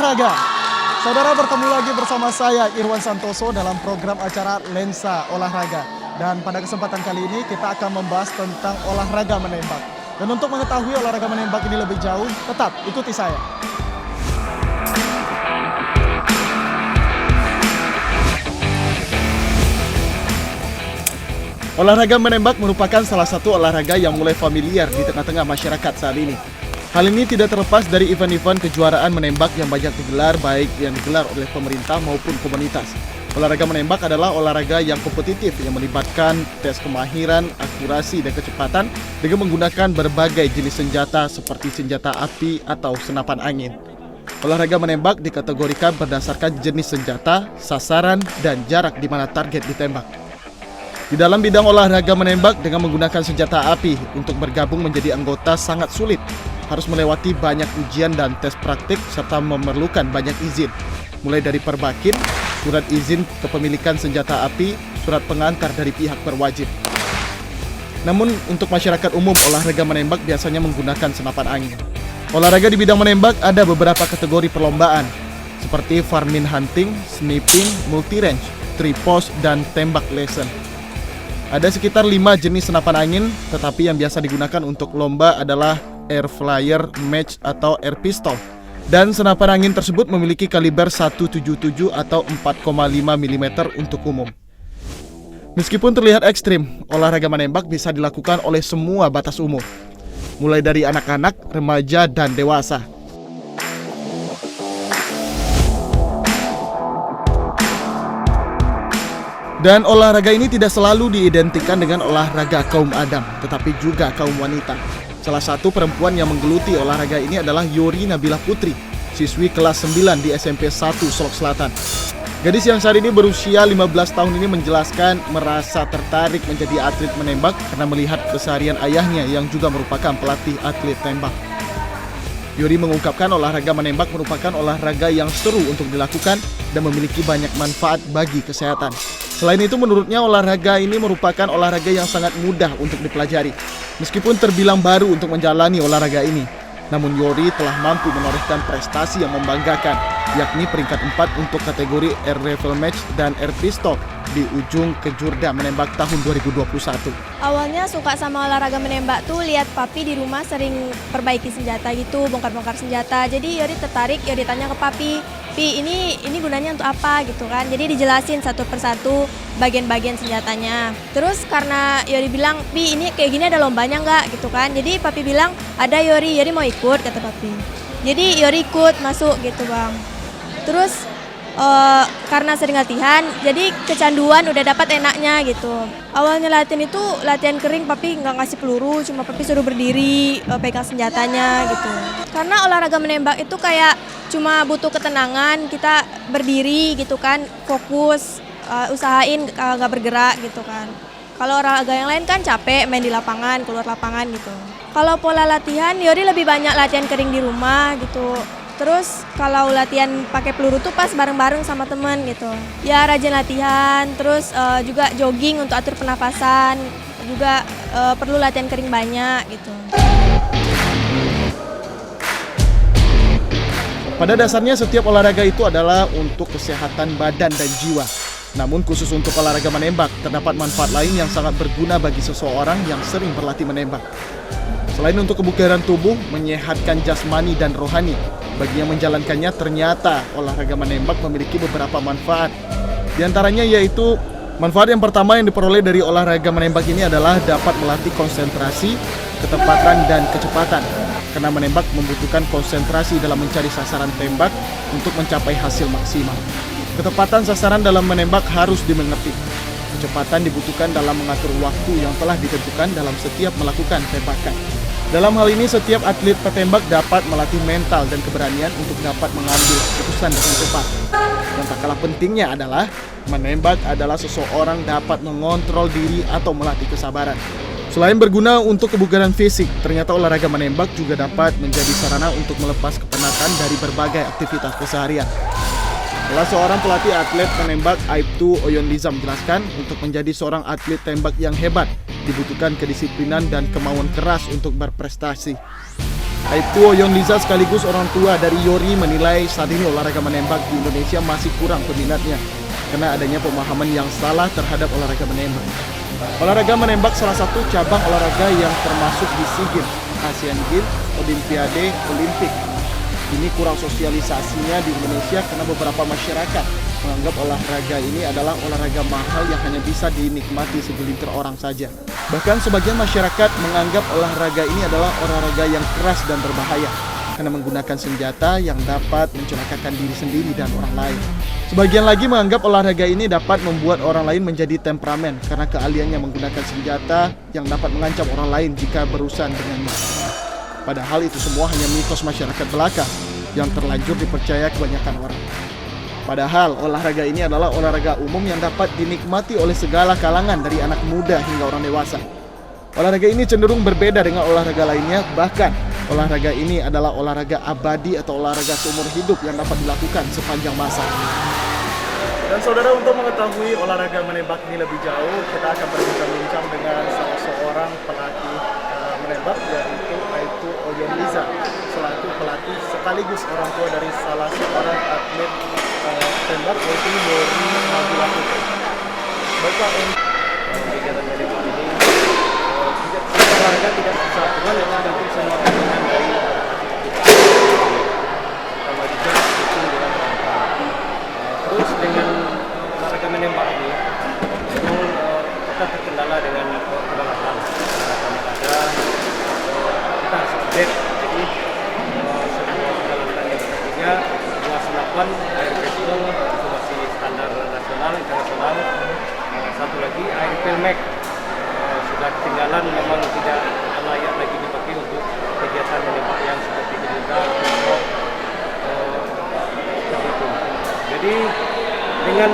olahraga. Saudara, bertemu lagi bersama saya Irwan Santoso dalam program acara Lensa Olahraga. Dan pada kesempatan kali ini kita akan membahas tentang olahraga menembak. Dan untuk mengetahui olahraga menembak ini lebih jauh, tetap ikuti saya. Olahraga menembak merupakan salah satu olahraga yang mulai familiar di tengah-tengah masyarakat saat ini. Hal ini tidak terlepas dari event-event kejuaraan menembak yang banyak digelar, baik yang digelar oleh pemerintah maupun komunitas. Olahraga menembak adalah olahraga yang kompetitif yang melibatkan tes kemahiran, akurasi, dan kecepatan dengan menggunakan berbagai jenis senjata seperti senjata api atau senapan angin. Olahraga menembak dikategorikan berdasarkan jenis senjata, sasaran, dan jarak di mana target ditembak. Di dalam bidang olahraga menembak dengan menggunakan senjata api, untuk bergabung menjadi anggota sangat sulit. Harus melewati banyak ujian dan tes praktik serta memerlukan banyak izin. Mulai dari perbakin, surat izin kepemilikan senjata api, surat pengantar dari pihak berwajib. Namun untuk masyarakat umum, olahraga menembak biasanya menggunakan senapan angin. Olahraga di bidang menembak ada beberapa kategori perlombaan, seperti farming hunting, sniping, multi-range, tripos, dan tembak lesson. Ada sekitar 5 jenis senapan angin, tetapi yang biasa digunakan untuk lomba adalah air flyer, match, atau air pistol. Dan senapan angin tersebut memiliki kaliber 177 atau 4,5 mm untuk umum. Meskipun terlihat ekstrim, olahraga menembak bisa dilakukan oleh semua batas umur, mulai dari anak-anak, remaja, dan dewasa. Dan olahraga ini tidak selalu diidentikan dengan olahraga kaum Adam, tetapi juga kaum wanita. Salah satu perempuan yang menggeluti olahraga ini adalah Yori Nabila Putri, siswi kelas 9 di SMP 1 Solok Selatan. Gadis yang saat ini berusia 15 tahun ini menjelaskan merasa tertarik menjadi atlet menembak karena melihat keseharian ayahnya yang juga merupakan pelatih atlet tembak. Yori mengungkapkan olahraga menembak merupakan olahraga yang seru untuk dilakukan dan memiliki banyak manfaat bagi kesehatan. Selain itu, menurutnya olahraga ini merupakan olahraga yang sangat mudah untuk dipelajari. Meskipun terbilang baru untuk menjalani olahraga ini, namun Yori telah mampu menorehkan prestasi yang membanggakan, yakni peringkat 4 untuk kategori air rifle match dan air pistol di ujung kejurda menembak tahun 2021. Awalnya suka sama olahraga menembak tuh lihat papi di rumah sering perbaiki senjata gitu, bongkar-bongkar senjata. Jadi Yori tertarik, Yori tanya ke papi, "Pi, ini gunanya untuk apa?" gitu kan. Jadi dijelasin satu persatu bagian-bagian senjatanya. Terus karena Yori bilang, "Pi, ini kayak gini ada lombanya nggak?" gitu kan. Jadi papi bilang, "Ada Yori mau ikut," kata papi. Jadi Yori ikut masuk gitu bang. Terus karena sering latihan, jadi kecanduan udah dapat enaknya gitu. Awalnya latihan itu latihan kering, papi nggak ngasih peluru, cuma papi suruh berdiri, pegang senjatanya gitu. Karena olahraga menembak itu kayak cuma butuh ketenangan, kita berdiri gitu kan, fokus, usahain nggak bergerak gitu kan. Kalau olahraga yang lain kan capek, main di lapangan, keluar lapangan gitu. Kalau pola latihan, Yori lebih banyak latihan kering di rumah gitu. Terus kalau latihan pakai peluru tuh pas bareng-bareng sama temen gitu. Ya rajin latihan, terus juga jogging untuk atur pernafasan, juga perlu latihan kering banyak gitu. Pada dasarnya setiap olahraga itu adalah untuk kesehatan badan dan jiwa. Namun khusus untuk olahraga menembak, terdapat manfaat lain yang sangat berguna bagi seseorang yang sering berlatih menembak. Selain untuk kebugaran tubuh, menyehatkan jasmani dan rohani, bagi yang menjalankannya ternyata olahraga menembak memiliki beberapa manfaat. Di antaranya yaitu, manfaat yang pertama yang diperoleh dari olahraga menembak ini adalah dapat melatih konsentrasi, ketepatan, dan kecepatan. Karena menembak membutuhkan konsentrasi dalam mencari sasaran tembak untuk mencapai hasil maksimal. Ketepatan sasaran dalam menembak harus dimengerti. Kecepatan dibutuhkan dalam mengatur waktu yang telah ditentukan dalam setiap melakukan tembakan. Dalam hal ini, setiap atlet petembak dapat melatih mental dan keberanian untuk dapat mengambil keputusan dengan cepat. Dan tak kalah pentingnya adalah, menembak adalah seseorang dapat mengontrol diri atau melatih kesabaran. Selain berguna untuk kebugaran fisik, ternyata olahraga menembak juga dapat menjadi sarana untuk melepas kepenatan dari berbagai aktivitas keseharian. Salah seorang pelatih atlet menembak, Aibtu Oyonliza, menjelaskan, untuk menjadi seorang atlet tembak yang hebat, dibutuhkan kedisiplinan dan kemauan keras untuk berprestasi. Aibtu Oyonliza sekaligus orang tua dari Yori menilai saat ini olahraga menembak di Indonesia masih kurang peminatnya karena adanya pemahaman yang salah terhadap olahraga menembak. Olahraga menembak salah satu cabang olahraga yang termasuk di SEA Games, Asian Games, Olimpiade, Olimpik. Ini kurang sosialisasinya di Indonesia karena beberapa masyarakat menganggap olahraga ini adalah olahraga mahal yang hanya bisa dinikmati segelintir orang saja. Bahkan sebagian masyarakat menganggap olahraga ini adalah olahraga yang keras dan berbahaya karena menggunakan senjata yang dapat mencelakakan diri sendiri dan orang lain. Sebagian lagi menganggap olahraga ini dapat membuat orang lain menjadi temperamen karena keahliannya menggunakan senjata yang dapat mengancam orang lain jika berurusan dengannya. Padahal itu semua hanya mitos masyarakat belaka yang terlanjur dipercaya kebanyakan orang. Padahal olahraga ini adalah olahraga umum yang dapat dinikmati oleh segala kalangan dari anak muda hingga orang dewasa. Olahraga ini cenderung berbeda dengan olahraga lainnya, bahkan olahraga ini adalah olahraga abadi atau olahraga seumur hidup yang dapat dilakukan sepanjang masa. Dan saudara, untuk mengetahui olahraga menembak ini lebih jauh, kita akan berbincang-bincang dengan salah seorang pelatih menembak, yaitu Aibtu Oyonliza, selaku pelatih sekaligus orang tua dari salah seorang atlet tembak, yaitu Yori Nabila Putri. Baiklah, kegiatan menembak ini olahraga tidak susah, cuman yang tergantung semua pemain dari sama juga kucing dengan terus dengan olahraga menembak ini memang kita terkendala dengan peralatan ada kita harus update, jadi semua peralatan yang tersedia, semua senapan air pistol itu masih standar nasional internasional. Satu lagi air pelmek sudah ketinggalan, memang tidak layak lagi dipakai untuk kegiatan menembak yang seperti gerindra, begitu. Jadi dengan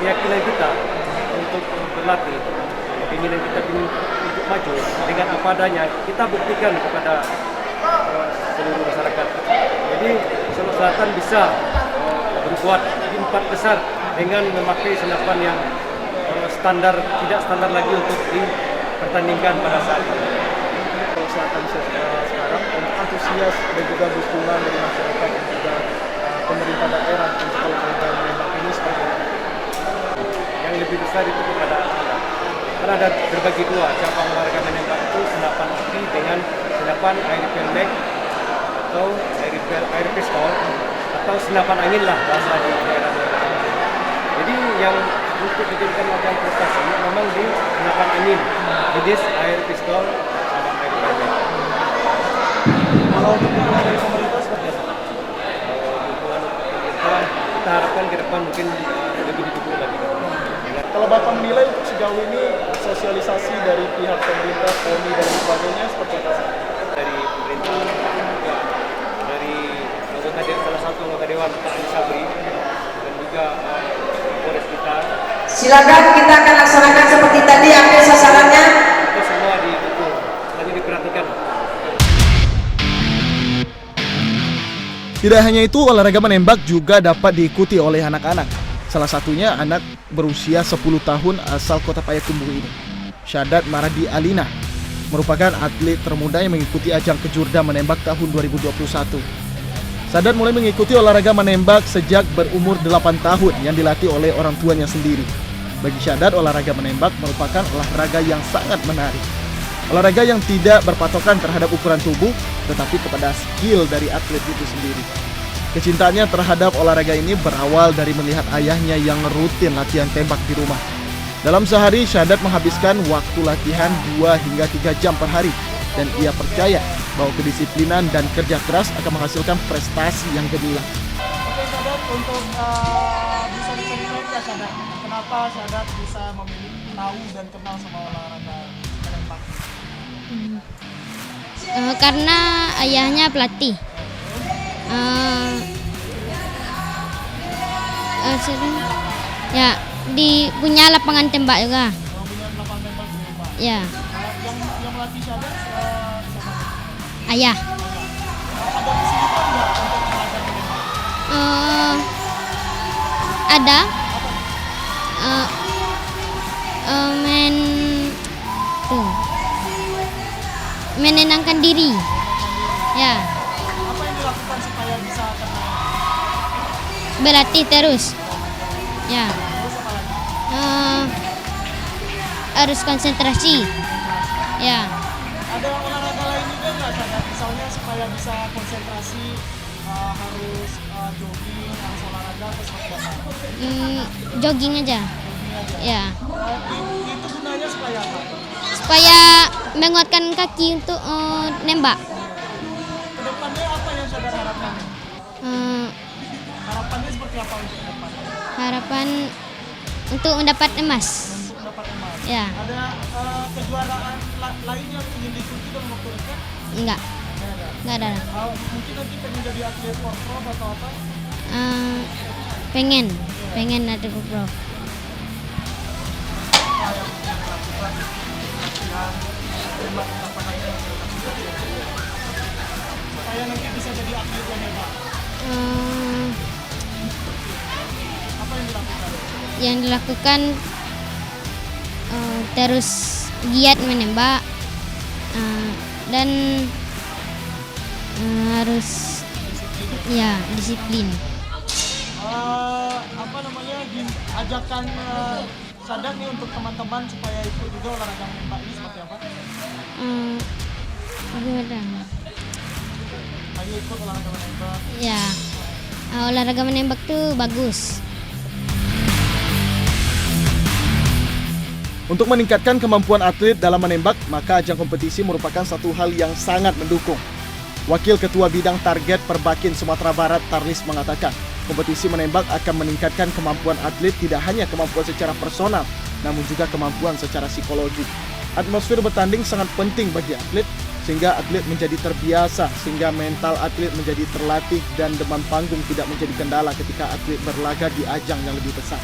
keyakinan kita untuk berlatih, keinginan kita untuk maju dengan apa adanya, kita buktikan kepada seluruh masyarakat. Jadi Sulawesi Selatan bisa berbuat di 4 besar dengan memakai senapan yang standar, tidak standar lagi untuk dipertandingkan pada saat ini. Sulawesi Selatan sekarang antusias dan juga dukungan dari masyarakat dan juga pemerintah daerah untuk olahraga menembak ini seperti apa? Yang lebih besar itu kepada anak. Karena ada berbagi dua cabang olahraga menembak itu, senapan api dengan senapan air pelmek atau air pistol atau senapan angin lah bahasa di daerah-daerah. Jadi yang untuk dijadikan ajang prestasi memang di senapan angin, jenis air pistol sama air pelmek. Kalau untuk dukungan dari pemerintah seperti apa? Dukungan pemerintah kita harapkan ke depan mungkin lebih didukung lagi. Kalau Bapak menilai untuk sejauh ini sosialisasi dari pihak pemerintah, PONI dan sebagainya seperti apa? Dari pemerintah juga dari salah satu anggota dewan Pak Ali Sabri dan juga Polres kita. Silakan kita akan laksanakan seperti tadi, ambil sasarannya. Itu semua didukung, hanya diperhatikan. Tidak hanya itu, olahraga menembak juga dapat diikuti oleh anak-anak. Salah satunya anak berusia 10 tahun asal Kota Payakumbuh ini. Syahadat Maradi Alina merupakan atlet termuda yang mengikuti ajang Kejurda menembak tahun 2021. Syahadat mulai mengikuti olahraga menembak sejak berumur 8 tahun yang dilatih oleh orang tuanya sendiri. Bagi Syahadat, olahraga menembak merupakan olahraga yang sangat menarik. Olahraga yang tidak berpatokan terhadap ukuran tubuh, tetapi kepada skill dari atlet itu sendiri. Kecintaannya terhadap olahraga ini berawal dari melihat ayahnya yang rutin latihan tembak di rumah. Dalam sehari, Syahadat menghabiskan waktu latihan 2 hingga 3 jam per hari. Dan ia percaya bahwa kedisiplinan dan kerja keras akan menghasilkan prestasi yang gemilang. Oke Syahadat, untuk bisa cerita Syahadat, kenapa Syahadat bisa memilih tahu dan kenal sama olahraga menembak? Karena ayahnya pelatih. Ya, punya lapangan tembak juga. Punya lapangan tembak di rumah. Ya. Yang melatih Syahadat siapa? Ayah. Ada kesulitan nggak untuk belajar menembak? Ada. Menenangkan diri. Ya, Apa yang dilakukan supaya bisa kena? berlatih terus. Ya, harus konsentrasi. Ya, Ada olahraga lain juga nggak Sadar? Misalnya supaya bisa konsentrasi harus jogging, harus olahraga atau seperti apa? jogging aja. Ya, Itu gunanya supaya apa? supaya menguatkan kaki untuk nembak. Kedepannya apa yang Sadar harapkan? Eh, Harapannya seperti apa untuk kedepan? harapan untuk mendapat emas. Untuk dapat emas. Ya, Ada kejuaraan lain yang ingin diikuti dalam waktu dekat? enggak, enggak ada. Mungkin nanti pengen jadi atlet pro atau apa? Pengen ada pro. Supaya nanti bisa jadi atlet yang hebat. Eh, Apa yang dilakukan? yang dilakukan terus giat menembak dan harus ya disiplin. Apa namanya? Ajakan Sadar nih untuk teman-teman supaya ikut juga olahraga menembak ini seperti apa? Gimana? Ayo ikut olahraga menembak. Ya, olahraga menembak tuh bagus. Untuk meningkatkan kemampuan atlet dalam menembak, maka ajang kompetisi merupakan satu hal yang sangat mendukung. Wakil Ketua Bidang Target Perbakin Sumatera Barat Tarlis mengatakan, kompetisi menembak akan meningkatkan kemampuan atlet tidak hanya kemampuan secara personal, namun juga kemampuan secara psikologi. Atmosfer bertanding sangat penting bagi atlet, sehingga atlet menjadi terbiasa, sehingga mental atlet menjadi terlatih dan demam panggung tidak menjadi kendala ketika atlet berlaga di ajang yang lebih besar.